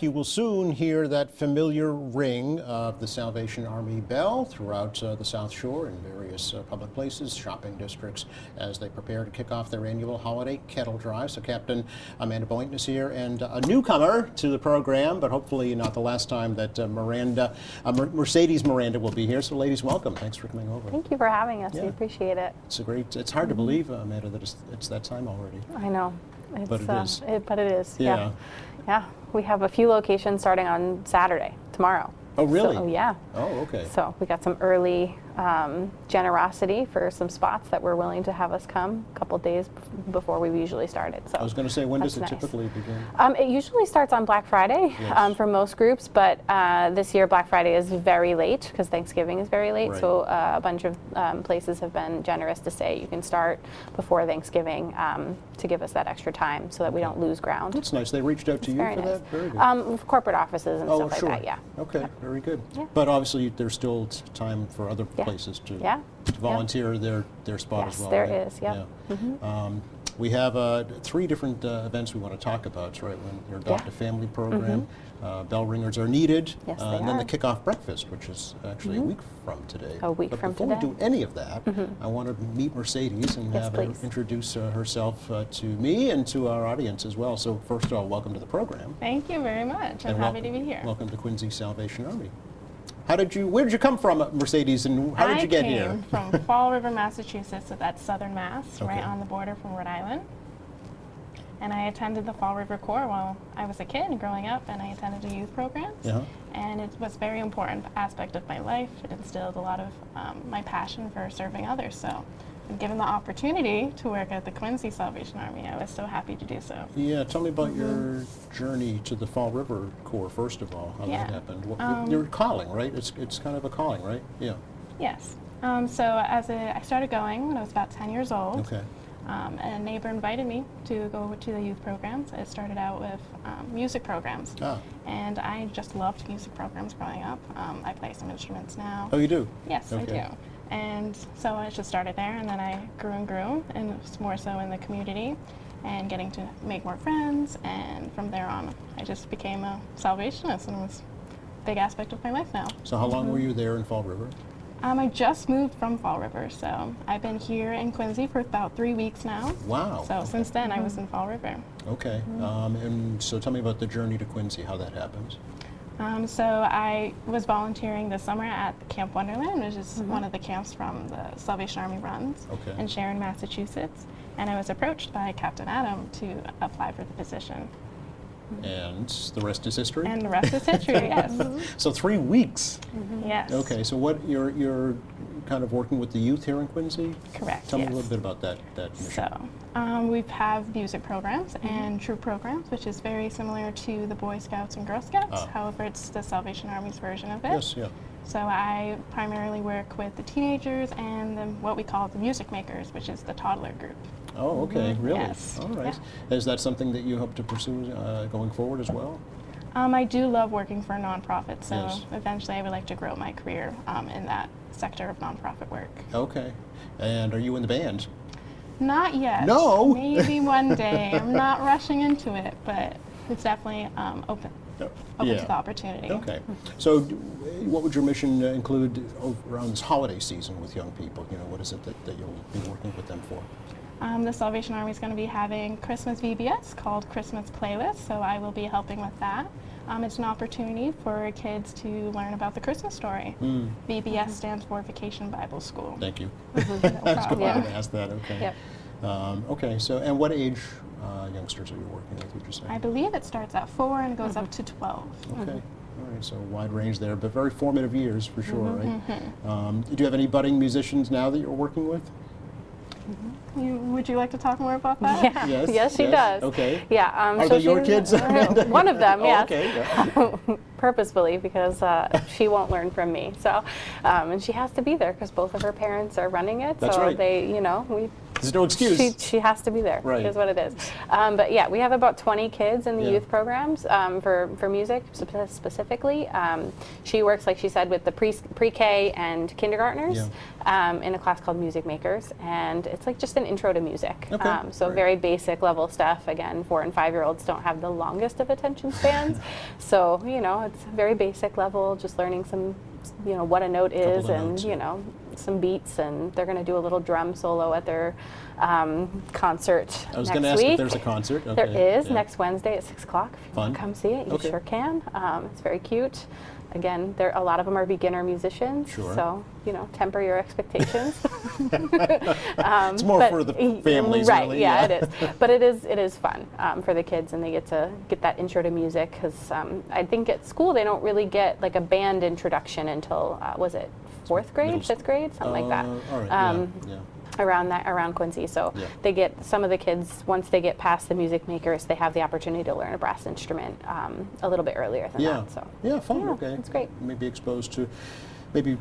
You will soon hear that familiar ring of the Salvation Army bell throughout the South Shore in various public places, shopping districts, as they prepare to kick off their annual holiday kettle drive. So Captain Amanda Boynton is here, and a newcomer to the program, but hopefully not the last time that Mercedes Miranda will be here. So ladies, welcome. Thanks for coming over. Thank you for having us. Yeah. We appreciate it. It's hard to believe, Amanda, that it's that time already. I know. But it is. But it is. Yeah. Yeah. We have a few locations starting on Saturday, tomorrow. Oh, really? So, yeah. Oh, okay. So we got some early generosity for some spots that were willing to have us come a couple days before we usually started. So I was going to say, when does it that's nice. typically begin? It usually starts on Black Friday Yes. for most groups, but this year Black Friday is very late because Thanksgiving is very late. Right. So a bunch of places have been generous to say you can start before Thanksgiving to give us that extra time so that we don't lose ground. That's nice. They reached out to you Very for nice. that? Very good. Corporate offices and Oh, stuff sure. like that, yeah. Okay, very good. Yeah. But obviously, there's still time for other Yeah. places to Yeah. volunteer their spot Yes, as well. there right? is, yeah. We have 3 different events we want to talk about, right? When your Adopt a Family program, bell ringers are needed, Yes, they and then the are. kickoff breakfast, which is actually a week from today. A week but from before today. we do any of that, I want to meet Mercedes and Yes, have her please. introduce herself to me and to our audience as well. So first of all, welcome to the program. Thank you very much. I'm And happy to be here. Welcome to Quincy Salvation Army. Where did you come from, Mercedes, and how did you get here? I came from Fall River, Massachusetts, so that's southern Mass, Okay. right on the border from Rhode Island. And I attended the Fall River Corps while I was a kid growing up, and I attended the youth programs. Yeah. And it was a very important aspect of my life. It instilled a lot of my passion for serving others. So, and given the opportunity to work at the Quincy Salvation Army, I was so happy to do so. Yeah, tell me about your journey to the Fall River Corps, first of all, how Yeah. that happened. Your calling, right? It's kind of a calling, right? Yeah. Yes. So I started going when I was about 10 years old. Okay. A neighbor invited me to go to the youth programs. It started out with music programs. Ah. And I just loved music programs growing up. I play some instruments now. Oh, you do? Yes, Okay. I do. And so I just started there, and then I grew, and it was more so in the community and getting to make more friends. And from there on, I just became a Salvationist, and it was a big aspect of my life now. So how long were you there in Fall River? I just moved from Fall River, so I've been here in Quincy for about 3 weeks now. Wow. So since then, I was in Fall River. Okay. And so tell me about the journey to Quincy, how that happens. So I was volunteering this summer at Camp Wonderland, which is one of the camps from the Salvation Army runs Okay. in Sharon, Massachusetts. And I was approached by Captain Adam to apply for the position. And the rest is history? And the rest is history, yes. So 3 weeks. Yes. Okay, so what you're kind of working with the youth here in Quincy? Correct, Tell me yes. a little bit about that mission. So we have music programs and troop programs, which is very similar to the Boy Scouts and Girl Scouts. However, it's the Salvation Army's version of it. Yes, yeah. So I primarily work with the teenagers and what we call the music makers, which is the toddler group. Oh, okay, really? Yes. All right. Is that something that you hope to pursue going forward as well? I do love working for a nonprofit, so Yes. eventually I would like to grow my career in that sector of nonprofit work. Okay. And are you in the band? Not yet. No? Maybe one day. I'm not rushing into it, but it's definitely open to the opportunity. Okay. So what would your mission include around this holiday season with young people? You know, what is it that you'll be working with them for? The Salvation Army is going to be having Christmas VBS called Christmas Playlist, so I will be helping with that. It's an opportunity for kids to learn about the Christmas story. VBS stands for Vacation Bible School. Thank you. No I was problem. going to ask that, okay. Yep. Okay, so, and what age youngsters are you working with, would you say? I believe it starts at 4 and goes up to 12. Okay. All right, so wide range there, but very formative years for sure, right? Do you have any budding musicians now that you're working with? Would you like to talk more about that? Yeah. Yes, Yes, she yes. does. Okay. Yeah. Are so they your she's- kids, Amanda? One of them, Oh, yes. okay, yeah. Purposefully, because she won't learn from me. So, and she has to be there because both of her parents are running it. That's so right. they, we There's no excuse. She has to be there. Right. Is what it is. But yeah, we have about 20 kids in the Yeah. youth programs for music specifically. She works, like she said, with the pre-K and kindergartners in a class called Music Makers, and it's like just an intro to music. Okay. So Great. very basic level stuff. Again, 4 and 5-year-olds don't have the longest of attention spans, so it's very basic level, just learning some, what a note is, of and notes, yeah. some beats, and they're going to do a little drum solo at their concert I was next going to ask week. if there's a concert. There Okay. is Yeah. next Wednesday at 6 o'clock. If you want Fun. to come see it, you Okay. sure can. It's very cute. Again, a lot of them are beginner musicians, Sure. so temper your expectations. It's more for the families, right? really. Yeah, it is. But it is fun for the kids, and they get to get that intro to music, because I think at school they don't really get like a band introduction until was it 4th grade, Middle 5th grade, something like that. All right. Yeah. Around Quincy, so Yeah. they get, some of the kids, once they get past the Music Makers, they have the opportunity to learn a brass instrument a little bit earlier than Yeah. that. So Yeah. Fun. yeah, Okay. it's great. Maybe exposed to maybe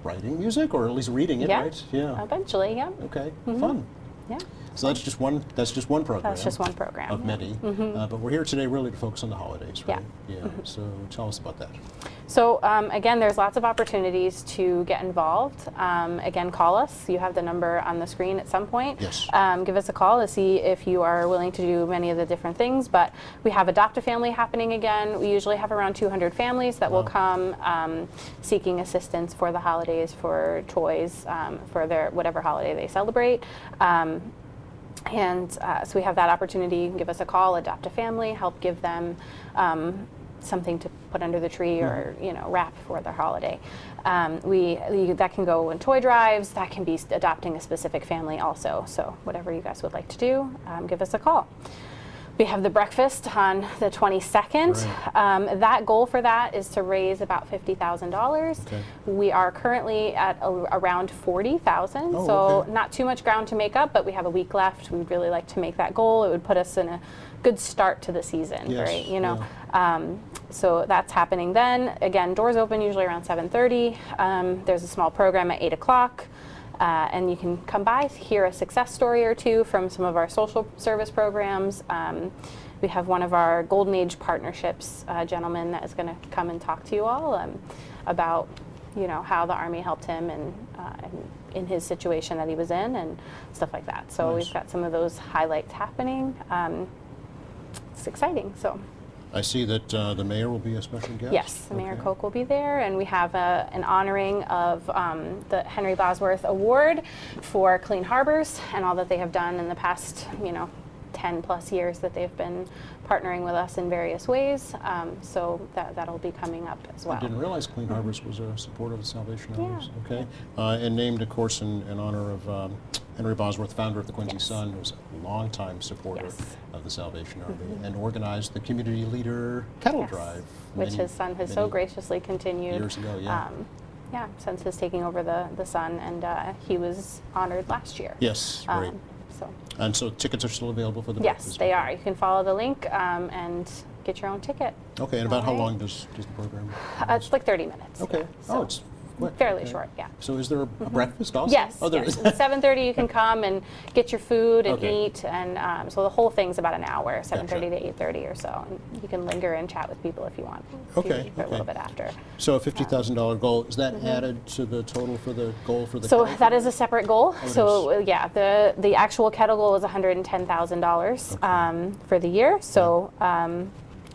writing music, or at least reading it, Yeah. right? Yeah. Eventually, yeah, Okay. Fun. yeah. So that's just one. That's just one program. That's just one program. of yeah. many. But we're here today really to focus on the holidays, right? Yeah. Yeah. So tell us about that. So again, there's lots of opportunities to get involved. Again, call us. You have the number on the screen at some point. Yes. Give us a call to see if you are willing to do many of the different things. But we have Adopt a Family happening again. We usually have around 200 families that will come seeking assistance for the holidays, for toys, for their whatever holiday they celebrate. And so we have that opportunity. You can give us a call, Adopt a Family, help give them something to put under the tree, or wrap for their holiday. That can go in toy drives. That can be adopting a specific family also. So whatever you guys would like to do, give us a call. We have the breakfast on the 22nd. Right. That goal for that is to raise about $50,000. Okay. We are currently at around 40,000, Oh, so okay. not too much ground to make up, but we have a week left. We'd really like to make that goal. It would put us in a good start to the season, Yes, right? So that's happening then. Again, doors open usually around 7:30. There's a small program at 8 o'clock. And you can come by, hear a success story or two from some of our social service programs. We have one of our Golden Age partnerships gentleman that is going to come and talk to you all about, how the Army helped him and in his situation that he was in and stuff like that. So Nice. we've got some of those highlights happening. It's exciting. So. I see that the mayor will be a special guest. Yes, Mayor Okay. Koch will be there, and we have an honoring of the Henry Bosworth Award for Clean Harbors and all that they have done in the past, 10 plus years that they've been partnering with us in various ways. So that'll be coming up as well. I didn't realize Clean Harbors was a supporter of the Salvation Army. Yeah. Okay. And named, of course, in honor of Henry Bosworth, founder of the Quincy Yes. Sun, who was a longtime supporter Yes. of the Salvation Army, and organized the Community Leader Kettle Yes, Drive. which many- his son has so many graciously continued. years ago, yeah. Since his taking over the Sun, and he was honored last year. Yes, great. So. And so tickets are still available for the Yes, breakfast they program? are. You can follow the link and get your own ticket. Okay, and about how Alright. long does the program It's like 30 minutes. Okay. yeah. Oh, So it's quick. fairly Okay. short, yeah. So is there a breakfast also? Yes, Oh, there yes. is. At 7:30 you can come and get your food and Okay. eat, and so the whole thing's about an hour, 7:30 Gotcha. to 8:30 or so. And you can linger and chat with people if you want. if you Okay, leave for a okay. little bit after. So a $50,000 goal, is that added to the total for the goal for the So kettle that is drive? a separate goal. it So yeah, the actual kettle goal is $110,000 for the year. So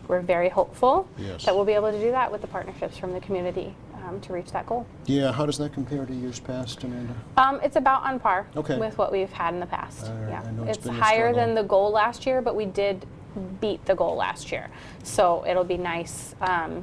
we're very hopeful Yes. that we'll be able to do that with the partnerships from the community to reach that goal. Yeah, how does that compare to years past, Amanda? It's about on par Okay. with what we've had in the past. Yeah, I know it's it's been a higher struggle. than the goal last year, but we did beat the goal last year. So it'll be nice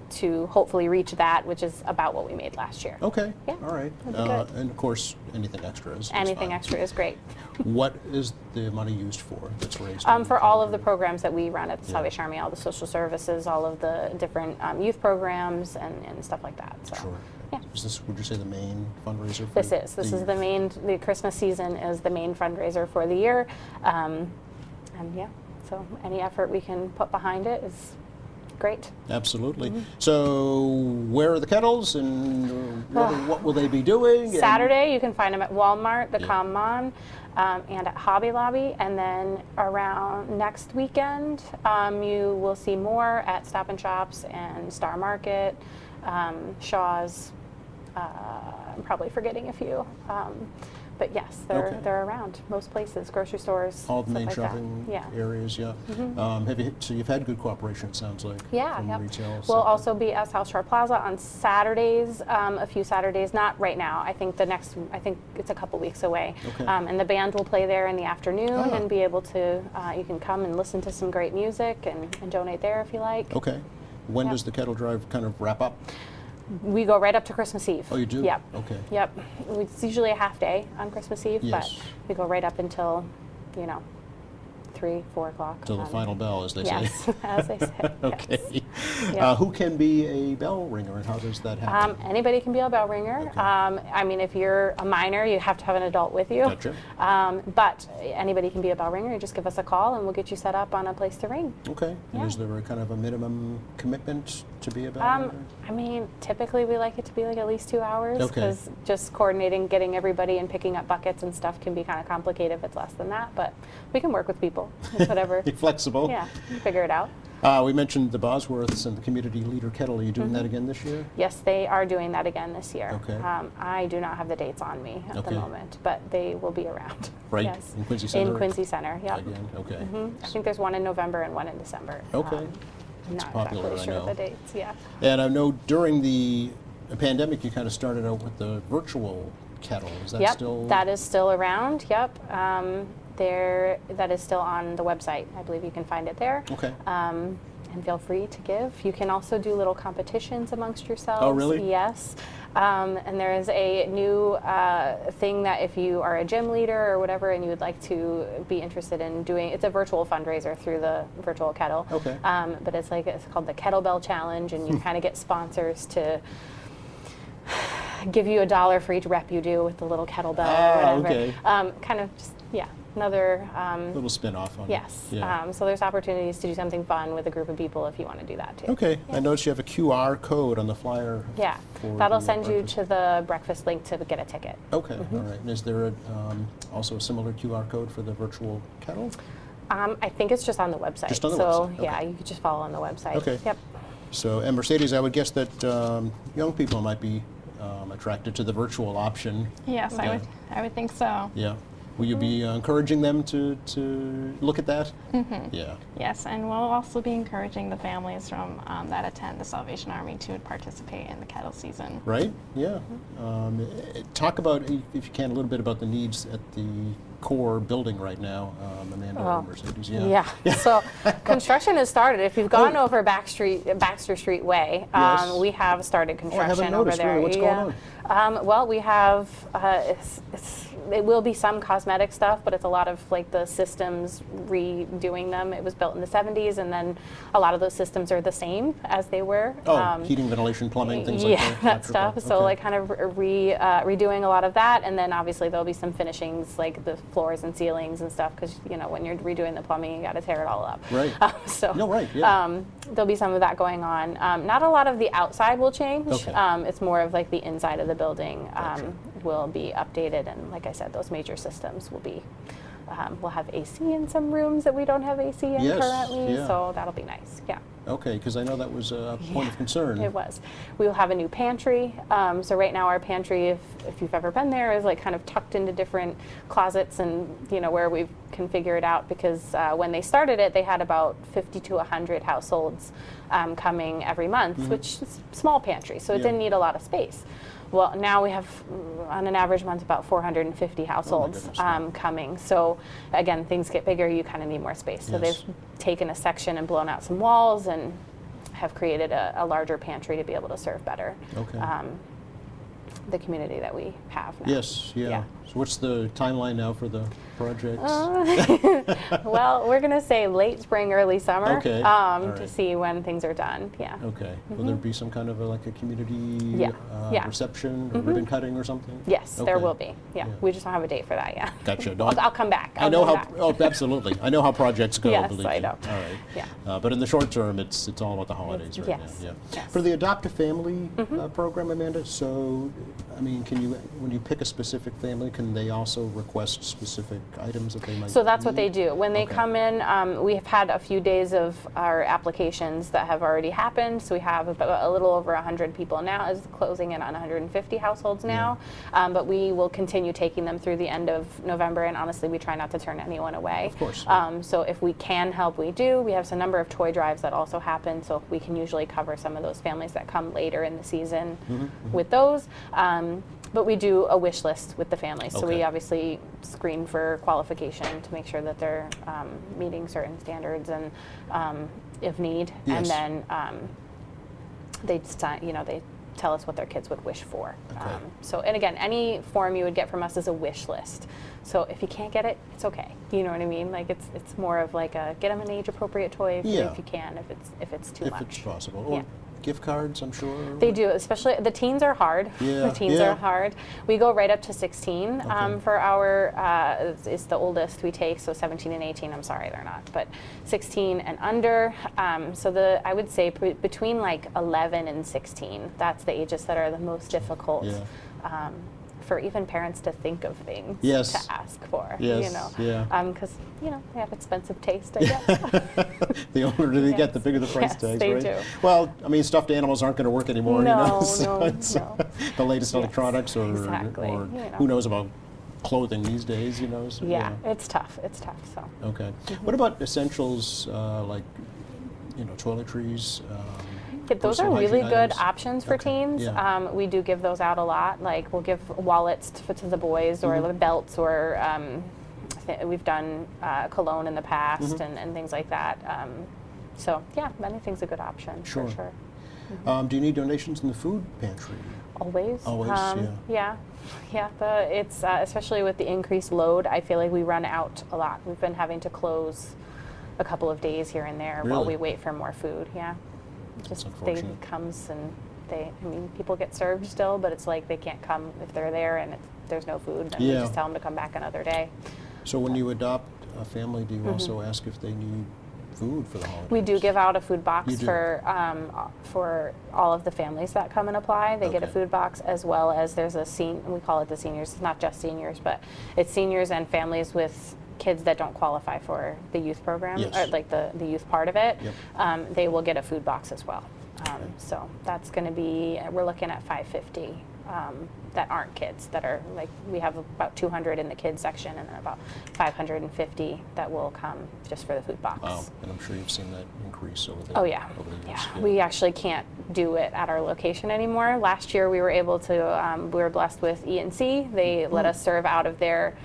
to hopefully reach that, which is about what we made last year. Okay, Yeah, all right. that'd be good. And of course, anything extra is Anything fine. extra is great. What is the money used for that's raised? For all of the programs that we run at the Yeah. Salvation Army, all the social services, all of the different youth programs and stuff like that. So. Sure. Yeah. Is this, would you say, the main fundraiser for This is the main, the Christmas season is the main fundraiser for the year. And yeah, so any effort we can put behind it is great. Absolutely. So where are the kettles and what will they be doing? And- Saturday, you can find them at Walmart, the Yeah. Common. and at Hobby Lobby. And then around next weekend, you will see more at Stop and Shops and Star Market, Shaw's. I'm probably forgetting a few. But yes, Okay. they're around most places, grocery stores, All the stuff main like that. shopping Yeah. areas, yeah. So you've had good cooperation, it sounds like, Yeah, from yep. the retail We'll sector. also be at South Shore Plaza on Saturdays, a few Saturdays, not right now. I think it's a couple weeks away. Okay. And the band will play there in the afternoon Ah. and be able to, you can come and listen to some great music and donate there if you like. Okay. When Yep. does the kettle drive kind of wrap up? We go right up to Christmas Eve. Oh, you do? Yep. Okay. Yep. It's usually a half day on Christmas Eve, Yes. but we go right up until, 3, 4 o'clock. Till the final bell, as they Yes, say. as they say. Okay. Yes. Yeah. Who can be a bell ringer, and how does that happen? Anybody can be a bell ringer. Okay. I mean, if you're a minor, you have to have an adult with you. Gotcha. But anybody can be a bell ringer. You just give us a call and we'll get you set up on a place to ring. Okay. And yeah. is there a kind of a minimum commitment to be a bell ringer? I mean, typically we like it to be like at least 2 hours Okay. because just coordinating, getting everybody and picking up buckets and stuff can be kind of complicated if it's less than that. But we can work with people. It's whatever. Be flexible. Yeah, figure it out. We mentioned the Bosworths and the Community Leader Kettle. Are you doing that again this year? Yes, they are doing that again this year. Okay. I do not have the dates on me at Okay. the moment, but they will be around. Right, Yes. in Quincy Center? In Quincy Center, yep. Again, okay. I think there's one in November and one in December. Okay. I'm not popular, exactly I sure know. of the dates, yeah. And I know during the pandemic, you kind of started out with the virtual kettle. Is that Yep, still? that is still around, yep. That is still on the website. I believe you can find it there. Okay. And feel free to give. You can also do little competitions amongst yourselves. Oh, really? Yes. And there is a new thing that if you are a gym leader or whatever and you would like to be interested in doing, it's a virtual fundraiser through the virtual kettle. Okay. But it's called the Kettlebell Challenge, and you kind of get sponsors to give you $1 for each rep you do with the little kettlebell Ah, or whatever. okay. Kind of just, yeah, another. Little spin-off on it. Yes. Yeah. So there's opportunities to do something fun with a group of people if you want to do that too. Okay. I noticed you have a QR code on the flyer. Yeah. for That'll the send you breakfast. to the breakfast link to get a ticket. Okay. All right. And is there also a similar QR code for the virtual kettle? I think it's just on the website. Just on the so website, yeah, okay. you could just follow on the website. Okay. Yep. So, and Mercedes, I would guess that young people might be attracted to the virtual option. Yes, Yeah. I would think so. Yeah. Will you be encouraging them to look at that? Mm-hmm. Yeah. Yes, and we'll also be encouraging the families from that attend the Salvation Army to participate in the kettle season. Right? Yeah. Talk about, if you can, a little bit about the needs at the core building right now, Amanda Oh, and Mercedes. Yeah. So construction has started. If you've gone Oh. over Baxter Street Way, Yes. we have started construction haven't over noticed, there. really. What's going on? Well, we have. It will be some cosmetic stuff, but it's a lot of like the systems redoing them. It was built in the 70s, and then a lot of those systems are the same as they were. Oh, heating, ventilation, plumbing, things like Yeah, that. that stuff. electrical. So Okay. like kind of redoing a lot of that, and then obviously there'll be some finishings like the floors and ceilings and stuff, because when you're redoing the plumbing, you got to tear it all up. Right. So No, right, yeah. there'll be some of that going on. Not a lot of the outside will change. Okay. It's more of like the inside of the building Gotcha. will be updated, and like I said, those major systems will be. We'll have AC in some rooms that we don't have AC in Yes, currently, yeah. so that'll be nice. Yeah. Okay, because I know that was a point of concern. It was. We will have a new pantry. So right now our pantry, if you've ever been there, is like kind of tucked into different closets and where we can figure it out, because when they started it, they had about 50 to 100 households coming every month, which is a small pantry, so it Yeah. didn't need a lot of space. Well, now we have, on an average month, about 450 households goodness, yeah. coming. So again, things get bigger, you kind of need more space. So Yes. they've taken a section and blown out some walls and have created a larger pantry to be able to serve better Okay. the community that we have now. Yes, yeah. Yeah. So what's the timeline now for the projects? Well, we're going to say late spring, early summer Okay, all to right. see when things are done. Yeah. Okay. Will there be some kind of like a community Yeah, yeah. reception or ribbon cutting or something? Yes, there Okay. will be. Yeah. Yeah. We just don't have a date for that yet. Gotcha. No, I'll come back. I know come how. back. Oh, absolutely. I know how projects go. Yes, believe I me. know. All right. Yeah. But in the short term, it's all about the holidays right yes, now. Yeah. yes. For the Adopt a Family program, Amanda. So, I mean, can you, when you pick a specific family, can they also request specific items that they might? So that's what they need? do. When they Okay. come in, we have had a few days of our applications that have already happened. So we have about a little over 100 people now, is closing in on 150 households now. But we will continue taking them through the end of November, and honestly, we try not to turn anyone away. Of course. So if we can help, we do. We have a number of toy drives that also happen, so we can usually cover some of those families that come later in the season with those. But we do a wish list with the families. So we Okay. obviously screen for qualification to make sure that they're meeting certain standards and if need. Yes. And then they they tell us what their kids would wish for. Okay. So, and again, any form you would get from us is a wish list. So if you can't get it, it's okay. You know what I mean? Like it's more of like a get them an age appropriate toy if you can, if it's too If much. it's possible. Yeah. Or gift cards, I'm sure. They do, especially the teens are hard. Yeah, The teens yeah. are hard. We go right up to 16 Okay. for our, is the oldest we take, so 17 and 18, I'm sorry they're not, but 16 and under. So I would say between like 11 and 16, that's the ages that are the most difficult Yeah. for even parents to think of things Yes. to ask for. Yes, You know, yeah. because they have expensive taste, I guess. The older they get, the Yes. bigger the price Yes, tags, they right? do. Well, I mean, stuffed animals aren't going to work anymore, No, so no, it's no. the latest Yes, electronics or exactly, or you know. who knows about clothing these days, so, Yeah, it's tough. It's tough. So. Okay. What about essentials like, toiletries? Yeah, those are personal really hygiene good items? options for Okay, teens. yeah. We do give those out a lot. Like we'll give wallets to the boys or Mm-hmm. belts or we've done cologne in the past Mm-hmm. and things like that. So yeah, anything's a good option Sure. for sure. Do you need donations in the food pantry? Always. Always, Yeah. It's especially with the increased load. I feel like we run out a lot. We've been having to close a couple of days here and there while Really? we wait for more food. Yeah. Just they unfortunate. comes and people get served still, but it's like they can't come if they're there and there's no food. Then we Yeah. just tell them to come back another day. So when you adopt a family, do you also ask if they need food for the holidays? Mm-hmm. We do give out a food box You do? for all of the families that come and apply. They get a Okay. food box as well as there's we call it the seniors. It's not just seniors, but it's seniors and families with kids that don't qualify for the youth program Yes. or like the youth part of it. Yep. They will get a food box as well. So that's going to be, we're looking at 550 that aren't kids, that are like, we have about 200 in the kids section and then about 550 that will come just for the food box. Wow, and I'm sure you've seen that increase over the Oh yeah, over the years. yeah. We actually can't do it at our location anymore. Last year we were able to, we were blessed with E&C. They let us serve out of their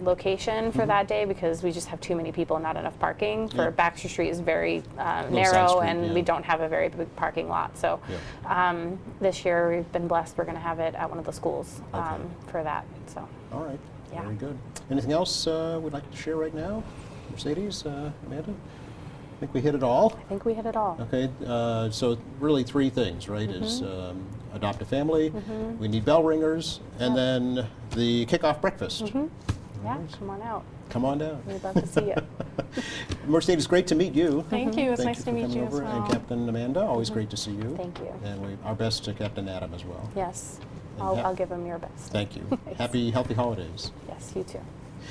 location for that day because we just have too many people and not enough parking. For Yeah. Baxter Street is very side narrow street, and yeah. we don't have a very big parking lot. So this year we've been blessed. We're going to have it at one of the schools Okay. for that. So All right, Yeah. very good. Anything else we'd like to share right now? Mercedes, Amanda? I think we hit it all. I think we hit it all. Okay, so really three things, right? Is Mm-hmm. adopt a family, we need bell ringers, and then the kickoff breakfast. Yeah, Nice. come on out. Come on down. We'd love to see you. Mercedes, great to meet you. Thank you. It's Thank nice you to for meet coming you as over. And well. Captain Amanda, always great to see you. Thank you. And our best to Captain Adam as well. Yes, And I'll give them your best. Thank you. Thanks. Happy, healthy holidays. Yes, you too.